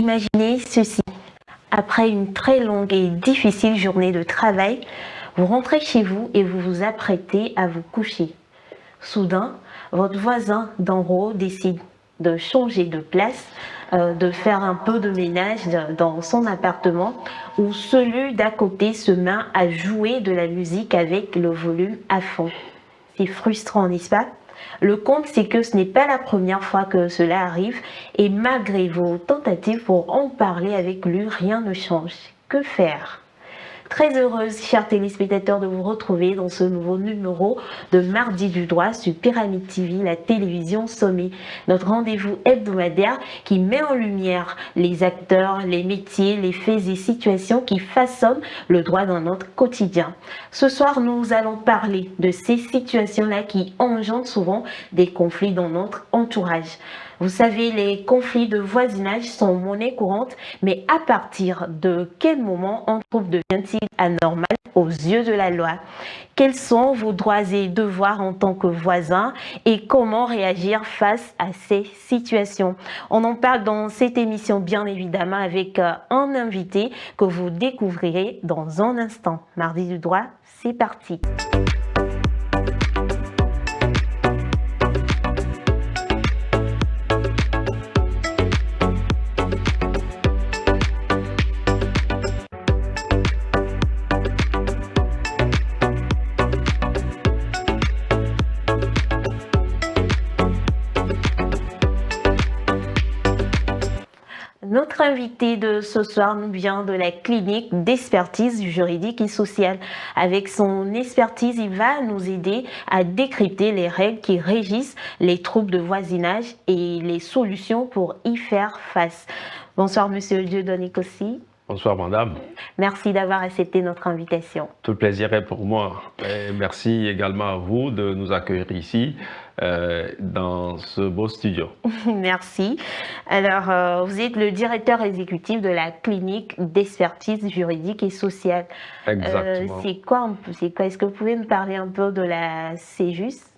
Imaginez ceci. Après une très longue et difficile journée de travail, vous rentrez chez vous et vous vous apprêtez à vous coucher. Soudain, votre voisin d'en haut décide de changer de place, de faire un peu de ménage dans son appartement, ou celui d'à côté se met à jouer de la musique avec le volume à fond. C'est frustrant, n'est-ce pas? Le compte, c'est que ce n'est pas la première fois que cela arrive et malgré vos tentatives pour en parler avec lui, rien ne change. Que faire? Très heureuse, chers téléspectateurs, de vous retrouver dans ce nouveau numéro de Mardi du Droit sur Pyramide TV, la télévision Sommet. Notre rendez-vous hebdomadaire qui met en lumière les acteurs, les métiers, les faits et situations qui façonnent le droit dans notre quotidien. Ce soir, nous allons parler de ces situations-là qui engendrent souvent des conflits dans notre entourage. Vous savez, les conflits de voisinage sont monnaie courante, mais à partir de quel moment un trouble devient-il anormal aux yeux de la loi? Quels sont vos droits et devoirs en tant que voisin et comment réagir face à ces situations? On en parle dans cette émission, bien évidemment, avec un invité que vous découvrirez dans un instant. Mardi du droit, c'est parti. Notre invité de ce soir nous vient de la clinique d'expertise juridique et sociale. Avec son expertise, il va nous aider à décrypter les règles qui régissent les troubles de voisinage et les solutions pour y faire face. Bonsoir, monsieur Dieudonné Kossi. Bonsoir, madame. Merci d'avoir accepté notre invitation. Tout le plaisir est pour moi. Et merci également à vous de nous accueillir ici dans ce beau studio. Merci. Alors, vous êtes le directeur exécutif de la clinique d'expertise juridique et sociale. Exactement. C'est quoi? Est-ce que vous pouvez me parler un peu de la CEJUS?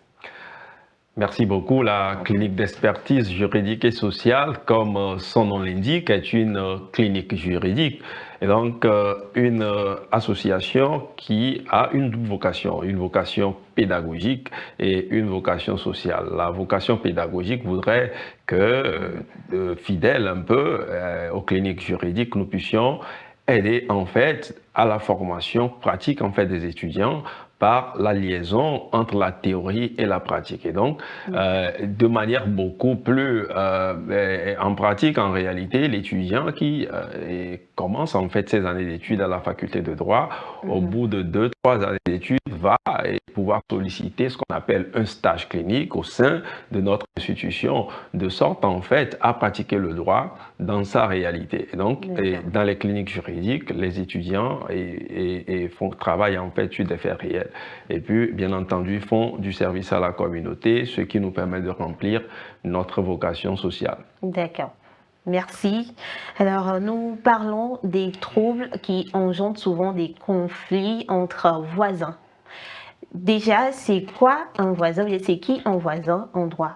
Merci beaucoup. La clinique d'expertise juridique et sociale, comme son nom l'indique, est une clinique juridique. Et donc, une association qui a une double vocation, une vocation pédagogique et une vocation sociale. La vocation pédagogique voudrait que, fidèles un peu aux cliniques juridiques, nous puissions aider en fait à la formation pratique en fait des étudiants par la liaison entre la théorie et la pratique. Et donc, de manière beaucoup plus en pratique, en réalité, l'étudiant qui commence en fait ses années d'études à la faculté de droit, au bout de 2-3 années d'études, va pouvoir solliciter ce qu'on appelle un stage clinique au sein de notre institution, de sorte en fait à pratiquer le droit dans sa réalité. Et donc, dans les cliniques juridiques, les étudiants travaillent en fait sur des faits réels. Et puis, bien entendu, font du service à la communauté, ce qui nous permet de remplir notre vocation sociale. D'accord. Merci. Alors, nous parlons des troubles qui engendrent souvent des conflits entre voisins. Déjà, c'est quoi un voisin? C'est qui un voisin en droit?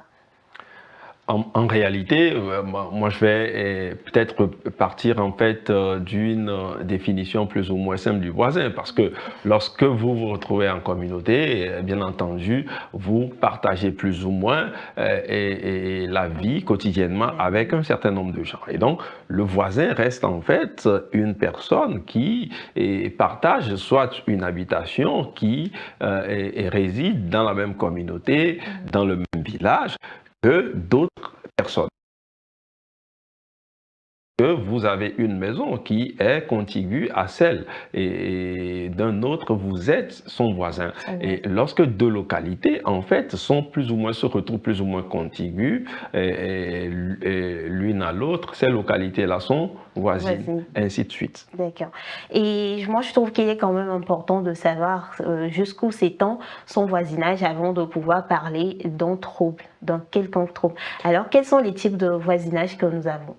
En réalité, moi je vais peut-être partir en fait d'une définition plus ou moins simple du voisin, parce que lorsque vous vous retrouvez en communauté, bien entendu, vous partagez plus ou moins la vie quotidiennement avec un certain nombre de gens. Et donc, le voisin reste en fait une personne qui partage soit une habitation, qui réside dans la même communauté, dans le même village, que d'autres personnes. Que vous avez une maison qui est contiguë à celle et d'un autre, vous êtes son voisin. Et lorsque deux localités, en fait, se retrouvent plus ou moins contiguës et l'une à l'autre, ces localités-là sont voisines, ainsi de suite. D'accord. Et moi, je trouve qu'il est quand même important de savoir jusqu'où s'étend son voisinage avant de pouvoir parler d'un trouble, d'un quelconque trouble. Alors, quels sont les types de voisinage que nous avons?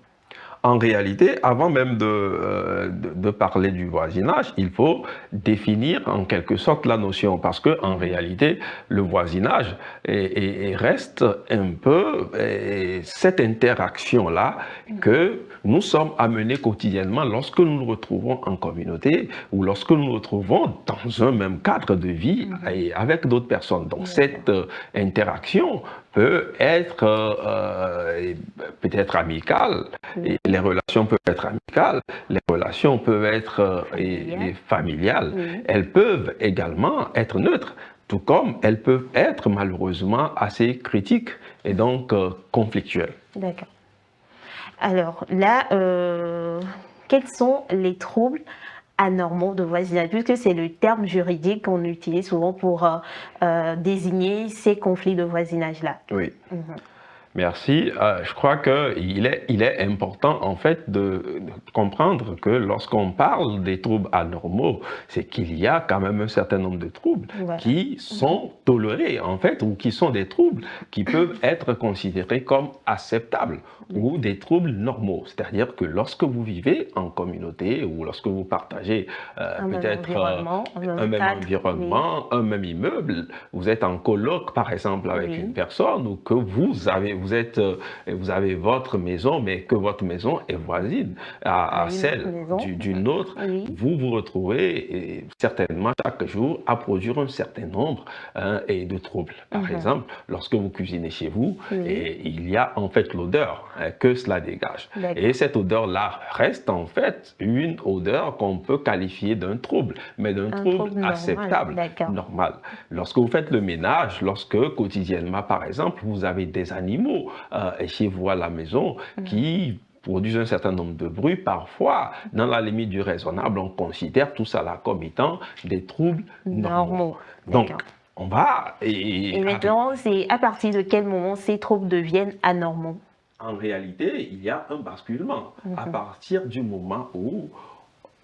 En réalité, avant même de parler du voisinage, il faut définir en quelque sorte la notion, parce que en réalité, le voisinage reste un peu cette interaction-là que nous sommes amenés quotidiennement lorsque nous nous retrouvons en communauté ou lorsque nous nous retrouvons dans un même cadre de vie et avec d'autres personnes. Donc cette interaction peut être peut-être amicale, et les relations peuvent être amicales, les relations peuvent être familiales, elles peuvent également être neutres, tout comme elles peuvent être malheureusement assez critiques et donc conflictuelles. D'accord. Alors là, quels sont les troubles anormaux de voisinage, puisque c'est le terme juridique qu'on utilise souvent pour désigner ces conflits de voisinage-là? Oui. Merci. Je crois qu'il est important en fait de comprendre que lorsqu'on parle des troubles anormaux, c'est qu'il y a quand même un certain nombre de troubles qui sont tolérés en fait, ou qui sont des troubles qui peuvent être considérés comme acceptables ou des troubles normaux. C'est-à-dire que lorsque vous vivez en communauté ou lorsque vous partagez peut-être un même environnement, un même immeuble, vous êtes en coloc par exemple avec une personne, ou que vous avez votre maison, mais que votre maison est voisine à celle d'une autre, vous vous retrouvez certainement chaque jour à produire un certain nombre de troubles. Par exemple, lorsque vous cuisinez chez vous, il y a en fait l'odeur que cela dégage. Et cette odeur-là reste en fait une odeur qu'on peut qualifier d'un trouble, mais d'un trouble acceptable, normal. Lorsque vous faites le ménage, lorsque quotidiennement, par exemple, vous avez des animaux chez vous à la maison qui produisent un certain nombre de bruits, parfois, dans la limite du raisonnable, on considère tout ça là comme étant des troubles normaux. Donc, on va... Et maintenant, c'est à partir de quel moment ces troubles deviennent anormaux? En réalité, il y a un basculement à partir du moment où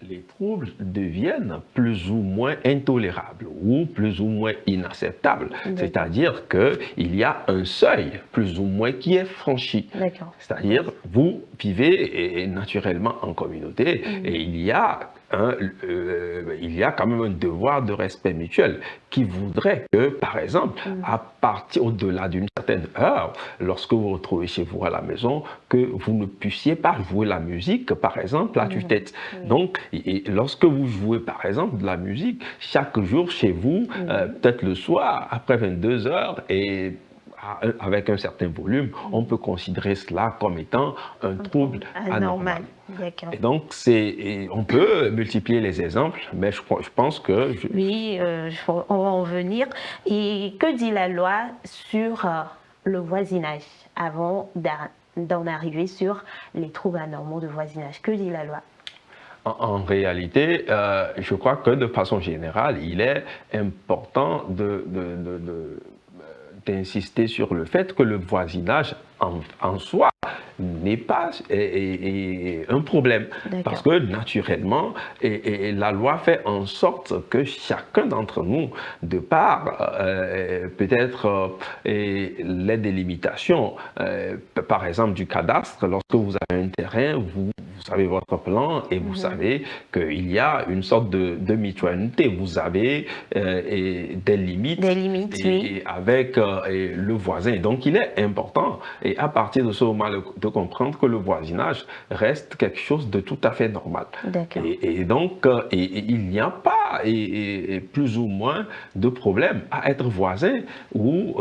les troubles deviennent plus ou moins intolérables ou plus ou moins inacceptables. C'est-à-dire qu'il y a un seuil plus ou moins qui est franchi. C'est-à-dire vous vivez naturellement en communauté et il y a quand même un devoir de respect mutuel qui voudrait que, par exemple, à partir au-delà d'une certaine heure, lorsque vous vous retrouvez chez vous à la maison, que vous ne puissiez pas jouer la musique, par exemple, à tue-tête. Donc, lorsque vous jouez, par exemple, de la musique, chaque jour chez vous, peut-être le soir, après 22 heures, et avec un certain volume, on peut considérer cela comme étant un trouble anormal. Et donc, on peut multiplier les exemples, mais je pense que... Oui, on va en venir. Et que dit la loi sur le voisinage avant d'en arriver sur les troubles anormaux de voisinage? Que dit la loi? En réalité, je crois que de façon générale, il est important d'insister sur le fait que le voisinage en soi n'est pas un problème. Parce que naturellement, la loi fait en sorte que chacun d'entre nous, de par peut-être les délimitations, par exemple du cadastre, lorsque vous avez un terrain, vous avez votre plan et vous savez qu'il y a une sorte de mutualité. Vous avez des limites, avec le voisin. Donc, il est important, et à partir de ce moment, de comprendre que le voisinage reste quelque chose de tout à fait normal. Et donc, il n'y a pas plus ou moins de problème à être voisin ou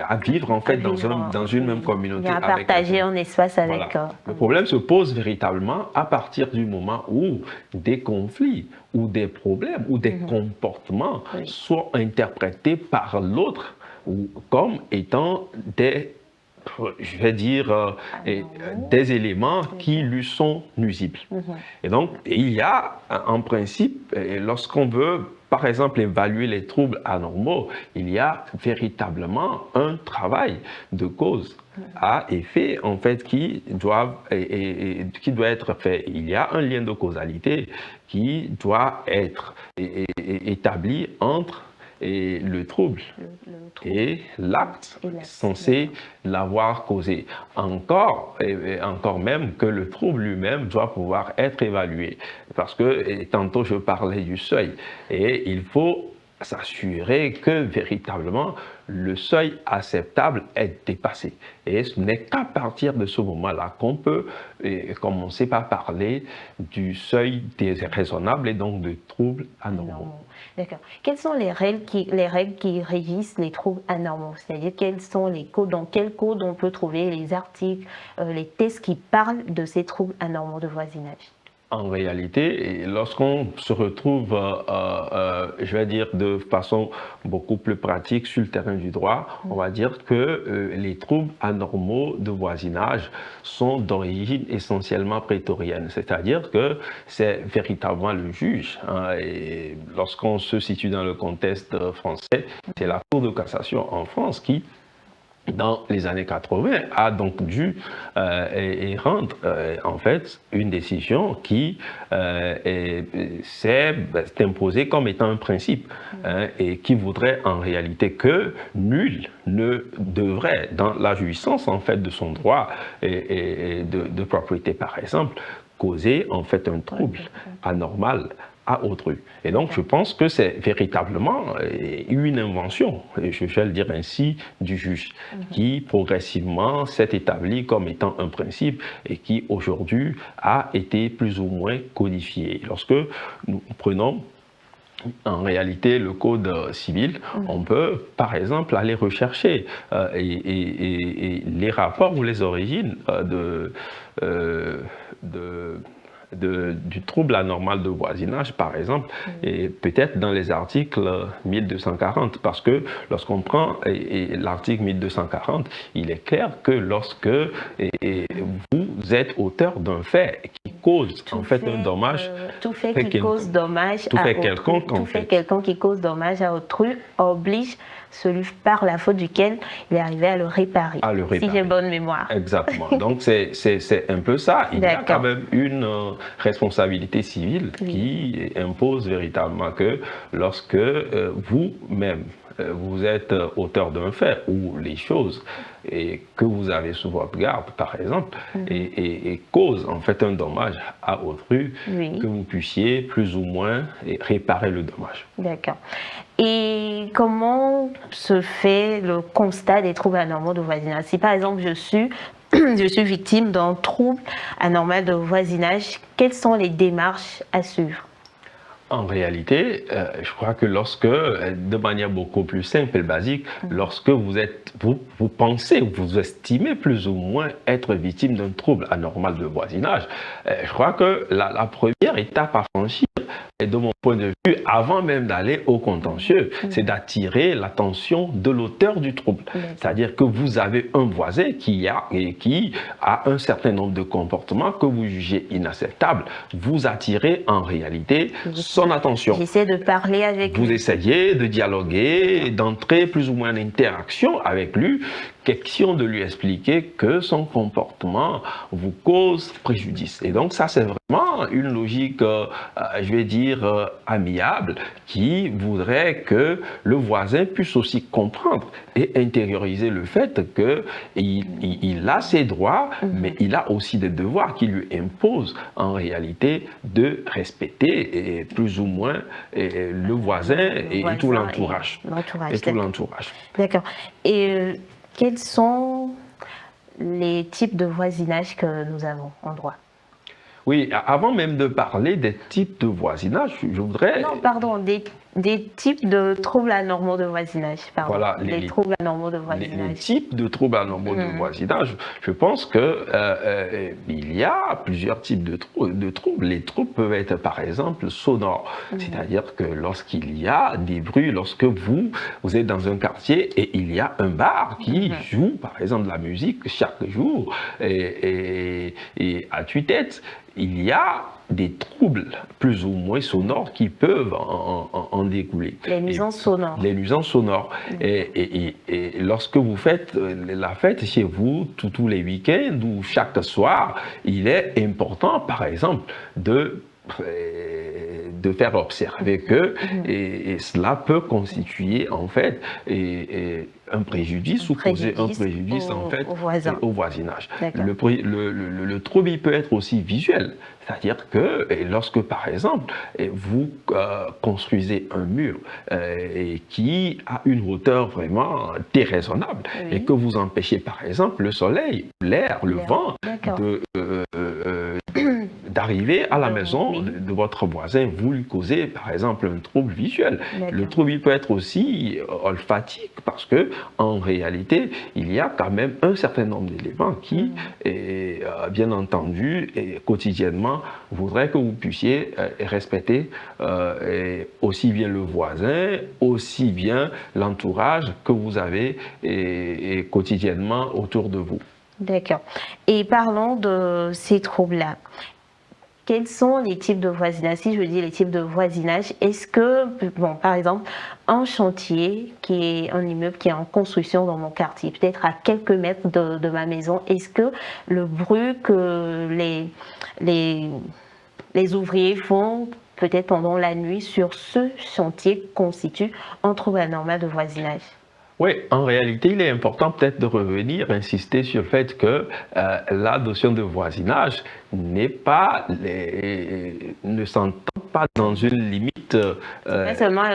à vivre en fait dans une même communauté. À partager un espace avec... Le problème se pose véritablement à partir du moment où des conflits ou des problèmes ou des comportements sont interprétés par l'autre comme étant je vais dire, des éléments qui lui sont nuisibles. Et donc, il y a en principe, lorsqu'on veut, par exemple, évaluer les troubles anormaux, il y a véritablement un travail de cause à effet, en fait, qui doit être fait. Il y a un lien de causalité qui doit être établi entre et le trouble le trouble et l'acte et l'acte, censé l'avoir causé. Encore, et encore même que le trouble lui-même doit pouvoir être évalué. Parce que tantôt je parlais du seuil et il faut s'assurer que véritablement le seuil acceptable est dépassé. Et ce n'est qu'à partir de ce moment-là qu'on peut commencer par parler du seuil déraisonnable et donc de troubles anormaux. D'accord. Quelles sont les règles qui régissent les troubles anormaux? C'est-à-dire quels sont les codes, dans quel code on peut trouver les articles, les tests qui parlent de ces troubles anormaux de voisinage? En réalité, lorsqu'on se retrouve, je vais dire de façon beaucoup plus pratique sur le terrain du droit, on va dire que les troubles anormaux de voisinage sont d'origine essentiellement prétorienne, c'est-à-dire que c'est véritablement le juge, hein, et lorsqu'on se situe dans le contexte français, c'est la Cour de cassation en France qui, dans les années 80, a donc dû rendre en fait une décision qui s'est imposée comme étant un principe, hein, et qui voudrait en réalité que nul ne devrait, dans la jouissance en fait de son droit et de propriété par exemple, causer en fait un trouble anormal à autrui. Et donc, je pense que c'est véritablement une invention, je vais le dire ainsi, du juge, qui progressivement s'est établi comme étant un principe et qui aujourd'hui a été plus ou moins codifié. Lorsque nous prenons en réalité le code civil, on peut par exemple aller rechercher les rapports ou les origines du trouble anormal de voisinage, par exemple, et peut-être dans les articles 1240, parce que lorsqu'on prend l'article 1240, il est clair que lorsque vous êtes auteur d'un fait qui cause en fait un dommage, tout fait qui cause dommage tout à fait autrui, quelconque, tout fait quelqu'un qui cause dommage à autrui oblige celui par la faute duquel il est arrivé à le réparer. Si j'ai bonne mémoire. Exactement. Donc c'est un peu ça. Il y a quand même une responsabilité civile qui impose véritablement que lorsque vous-même vous êtes auteur d'un fait ou les choses et que vous avez sous votre garde, par exemple, et cause en fait un dommage à autrui, que vous puissiez plus ou moins réparer le dommage. D'accord. Et comment se fait le constat des troubles anormaux de voisinage? Si par exemple je suis victime d'un trouble anormal de voisinage, quelles sont les démarches à suivre? En réalité, je crois que lorsque, de manière beaucoup plus simple et basique, lorsque vous pensez, vous estimez plus ou moins être victime d'un trouble anormal de voisinage, je crois que la première étape à franchir, et de mon point de vue, avant même d'aller au contentieux, c'est d'attirer l'attention de l'auteur du trouble. C'est-à-dire que vous avez un voisin qui a un certain nombre de comportements que vous jugez inacceptables. Vous attirez en réalité son attention. J'essaie de parler avec lui. Vous essayez de dialoguer, d'entrer plus ou moins en interaction avec lui, question de lui expliquer que son comportement vous cause préjudice. Et donc ça, c'est vraiment une logique, je vais dire, amiable, qui voudrait que le voisin puisse aussi comprendre et intérioriser le fait qu'il a ses droits, mais il a aussi des devoirs qui lui imposent en réalité de respecter et plus ou moins le voisin et tout l'entourage. D'accord. Et quels sont les types de voisinage que nous avons en droit? Oui, avant même de parler des types de voisinage, je voudrais... Non, pardon, des types de troubles anormaux de voisinage. Pardon. Voilà, les troubles anormaux de voisinage. Les types de troubles anormaux de voisinage, je pense que il y a plusieurs types de troubles. Les troubles peuvent être par exemple sonores, c'est-à-dire que lorsqu'il y a des bruits, lorsque vous êtes dans un quartier et il y a un bar qui joue par exemple de la musique chaque jour et à tue-tête, il y a des troubles plus ou moins sonores qui peuvent en découler. Les nuisances sonores. Les nuisances sonores. Et lorsque vous faites la fête chez vous tous les week-ends ou chaque soir, il est important, par exemple, de de faire observer que et cela peut constituer en fait un préjudice ou causer un préjudice en fait au voisinage. Le trouble il peut être aussi visuel, c'est-à-dire que lorsque par exemple vous construisez un mur qui a une hauteur vraiment déraisonnable et que vous empêchez par exemple le soleil, l'air, le vent d'arriver à la maison de votre voisin, vous lui causez par exemple un trouble visuel. Le trouble il peut être aussi olfactique parce que en réalité il y a quand même un certain nombre d'éléments qui, bien entendu, quotidiennement voudraient que vous puissiez respecter aussi bien le voisin, aussi bien l'entourage que vous avez quotidiennement autour de vous. D'accord. Et parlons de ces troubles-là. Quels sont les types de voisinage? Si je dis les types de voisinage, est-ce que, bon, par exemple, un chantier qui est un immeuble qui est en construction dans mon quartier, peut-être à quelques mètres de ma maison, est-ce que le bruit que les ouvriers font peut-être pendant la nuit sur ce chantier constitue un trouble anormal de voisinage? Oui, en réalité, il est important peut-être de revenir, insister sur le fait que la notion de voisinage ne s'entend pas dans une limite pas seulement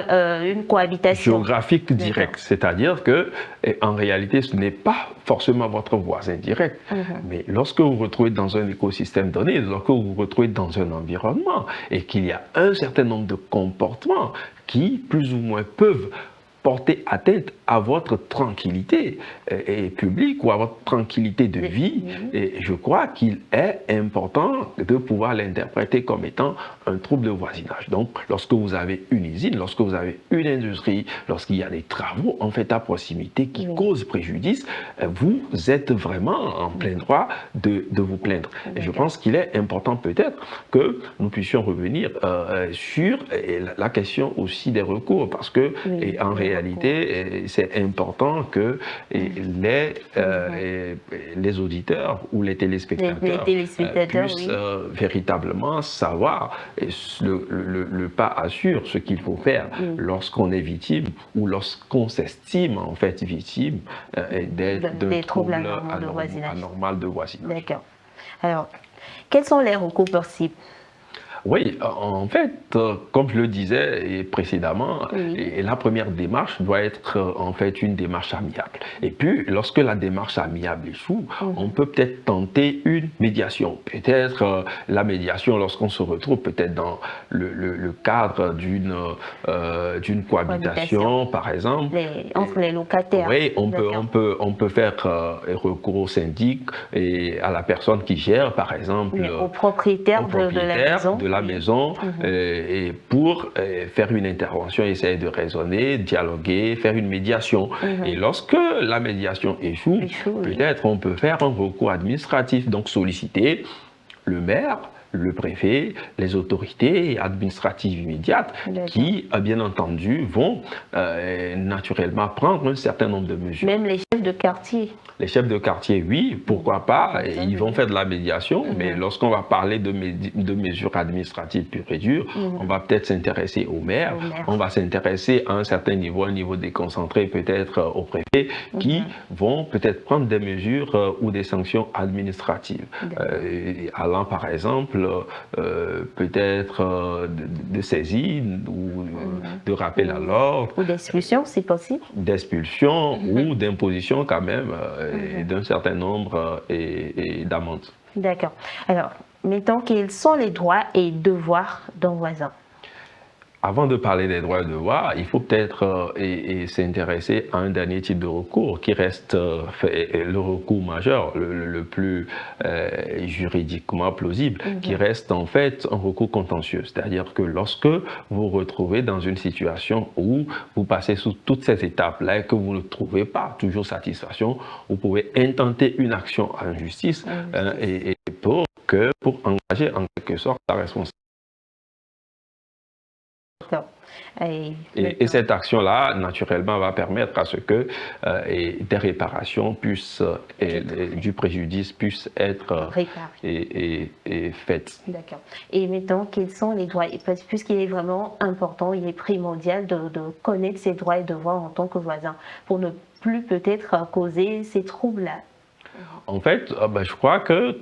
une cohabitation géographique directe. C'est-à-dire que, en réalité, ce n'est pas forcément votre voisin direct. Mais lorsque vous vous retrouvez dans un écosystème donné, lorsque vous vous retrouvez dans un environnement et qu'il y a un certain nombre de comportements qui, plus ou moins, peuvent porter atteinte à votre tranquillité publique ou à votre tranquillité de vie, et je crois qu'il est important de pouvoir l'interpréter comme étant un trouble de voisinage. Donc, lorsque vous avez une usine, lorsque vous avez une industrie, lorsqu'il y a des travaux en fait à proximité qui causent préjudice, vous êtes vraiment en plein droit de vous plaindre. Et je pense qu'il est important peut-être que nous puissions revenir sur la question aussi des recours, parce que en réalité, c'est important que les auditeurs ou les téléspectateurs, puissent véritablement savoir le pas à suivre, ce qu'il faut faire lorsqu'on est victime ou lorsqu'on s'estime en fait victime d'un trouble anormal de voisinage. D'accord. Alors, quels sont les recours possibles? Oui, en fait, comme je le disais précédemment, la première démarche doit être en fait une démarche amiable. Et puis, lorsque la démarche amiable échoue, on peut peut-être tenter une médiation. Peut-être la médiation, lorsqu'on se retrouve peut-être dans le cadre d'une cohabitation, par exemple. Entre les locataires. Oui, on peut faire recours au syndic et à la personne qui gère, par exemple. Au propriétaire de la maison. Et pour faire une intervention, essayer de raisonner, dialoguer, faire une médiation. Et lorsque la médiation échoue, peut-être on peut faire un recours administratif, donc solliciter le maire, le préfet, les autorités administratives immédiates qui, bien entendu, vont naturellement prendre un certain nombre de mesures. Même les chefs de quartier. Les chefs de quartier, oui, pourquoi pas, ils vont faire de la médiation, mais lorsqu'on va parler de mesures administratives pures et dures, on va peut-être s'intéresser au maire, on va s'intéresser à un certain niveau, un niveau déconcentré peut-être au préfet, qui vont peut-être prendre des mesures ou des sanctions administratives, allant par exemple peut-être de saisine ou de rappel à l'ordre. Ou d'expulsion, c'est possible. D'expulsion ou d'imposition quand même d'un certain nombre d'amendes. D'accord. Alors, mettons quels sont les droits et devoirs d'un voisin? Avant de parler des droits et devoirs, il faut peut-être s'intéresser à un dernier type de recours qui reste le recours majeur, le plus juridiquement plausible, qui reste en fait un recours contentieux. C'est-à-dire que lorsque vous vous retrouvez dans une situation où vous passez sous toutes ces étapes-là et que vous ne trouvez pas toujours satisfaction, vous pouvez intenter une action en justice et pour engager en quelque sorte la responsabilité. Et cette action-là, naturellement, va permettre à ce que des réparations puissent, du préjudice puissent être faites. D'accord. Et maintenant, quels sont les droits? Puisqu'il est vraiment important, il est primordial de connaître ses droits et devoirs en tant que voisin pour ne plus peut-être causer ces troubles-là. En fait, je crois que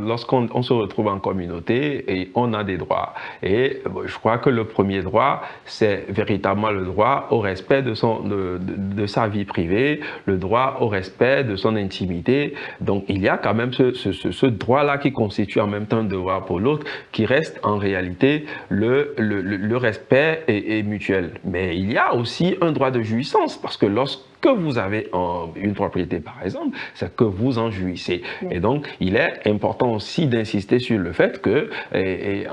lorsqu'on se retrouve en communauté, et on a des droits. Et je crois que le premier droit, c'est véritablement le droit au respect de sa vie privée, le droit au respect de son intimité. Donc, il y a quand même ce droit-là qui constitue en même temps un devoir pour l'autre, qui reste en réalité le respect est mutuel. Mais il y a aussi un droit de jouissance, parce que lorsque vous avez une propriété, par exemple, c'est que vous en jouissez. Oui. Et donc, il est important aussi d'insister sur le fait que,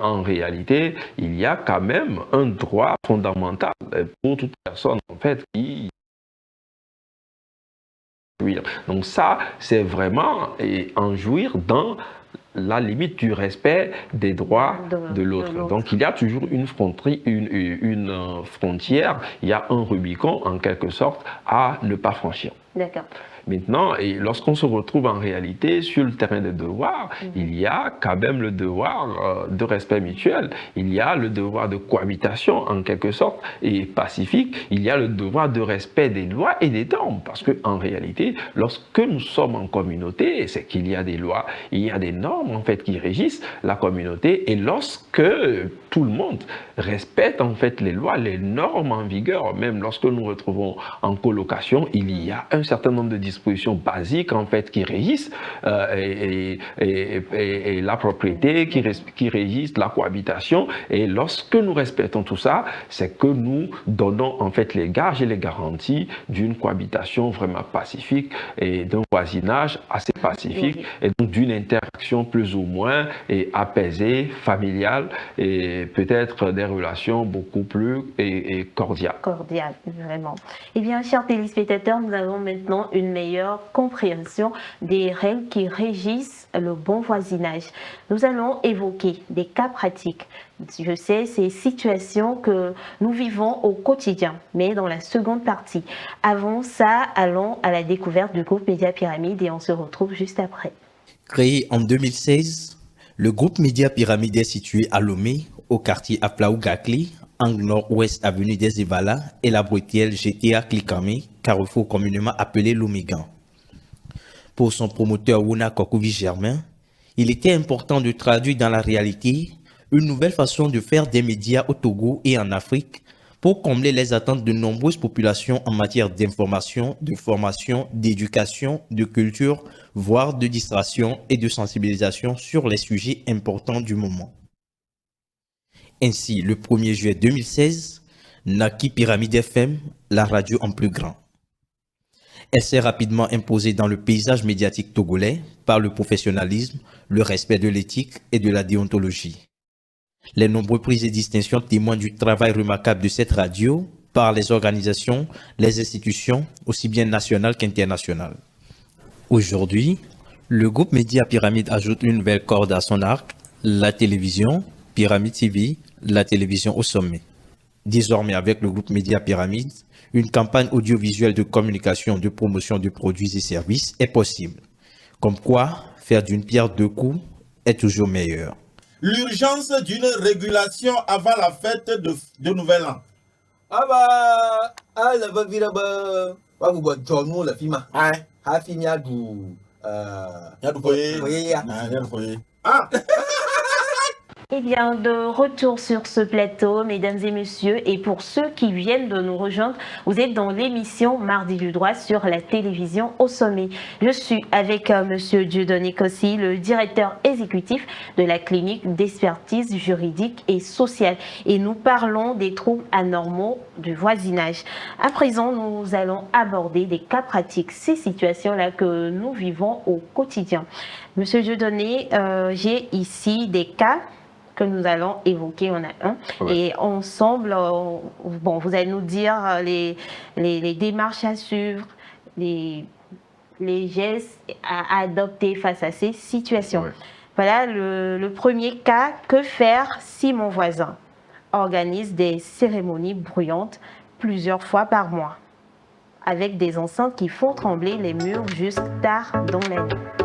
en réalité, il y a quand même un droit fondamental pour toute personne, en fait, qui... Donc ça, c'est vraiment en jouir dans la limite du respect des droits de l'autre. Donc, il y a toujours une frontière, il y a un Rubicon, en quelque sorte, à ne pas franchir. D'accord. Maintenant, et lorsqu'on se retrouve en réalité sur le terrain des devoirs, il y a quand même le devoir de respect mutuel, il y a le devoir de cohabitation en quelque sorte et pacifique, il y a le devoir de respect des lois et des normes, parce qu'en réalité, lorsque nous sommes en communauté, c'est qu'il y a des lois, il y a des normes en fait qui régissent la communauté, et lorsque tout le monde respecte en fait les lois, les normes en vigueur, même lorsque nous nous retrouvons en colocation, il y a un certain nombre de dispositions basiques en fait qui régissent et la propriété, qui régissent la cohabitation. Et lorsque nous respectons tout ça, c'est que nous donnons en fait les gages et les garanties d'une cohabitation vraiment pacifique et d'un voisinage assez pacifique et donc d'une interaction plus ou moins apaisée, familiale et peut-être des relations beaucoup plus cordiales. Cordiales, vraiment. Eh bien, chers téléspectateurs, nous avons maintenant une meilleure compréhension des règles qui régissent le bon voisinage. Nous allons évoquer des cas pratiques. Je sais, ces situations que nous vivons au quotidien, mais dans la seconde partie. Avant ça, allons à la découverte du groupe Média Pyramide et on se retrouve juste après. Créé en 2016, le groupe Média Pyramide est situé à Lomé, au quartier Aplaou-Gakli, angle nord-ouest avenue des Evala et la Brutielle GTA Klikame, carrefour communément appelé Lomégan. Pour son promoteur Wuna Kokouvi Germain, il était important de traduire dans la réalité une nouvelle façon de faire des médias au Togo et en Afrique pour combler les attentes de nombreuses populations en matière d'information, de formation, d'éducation, de culture, voire de distraction et de sensibilisation sur les sujets importants du moment. Ainsi, le 1er juillet 2016, naquit Pyramide FM, la radio en plus grand. Elle s'est rapidement imposée dans le paysage médiatique togolais par le professionnalisme, le respect de l'éthique et de la déontologie. Les nombreux prix et distinctions témoignent du travail remarquable de cette radio par les organisations, les institutions, aussi bien nationales qu'internationales. Aujourd'hui, le groupe Média Pyramide ajoute une nouvelle corde à son arc, la télévision, Pyramide TV, la télévision au sommet. Désormais, avec le groupe Média Pyramide, une campagne audiovisuelle de communication, de promotion de produits et services est possible. Comme quoi, faire d'une pierre deux coups est toujours meilleur. L'urgence d'une régulation avant la fête de Nouvel An. Eh bien, de retour sur ce plateau, mesdames et messieurs, et pour ceux qui viennent de nous rejoindre, vous êtes dans l'émission Mardi du droit sur la télévision au sommet. Je suis avec monsieur Dieudonné Kossi, le directeur exécutif de la clinique d'expertise juridique et sociale. Et nous parlons des troubles anormaux du voisinage. À présent, nous allons aborder des cas pratiques, ces situations-là que nous vivons au quotidien. Monsieur Dieudonné, j'ai ici des cas que nous allons évoquer, on a un. Ouais. Et ensemble, bon, vous allez nous dire les démarches à suivre, les gestes à adopter face à ces situations. Ouais. Voilà le premier cas, que faire si mon voisin? organise des cérémonies bruyantes plusieurs fois par mois, avec des enceintes qui font trembler les murs jusque tard dans la nuit.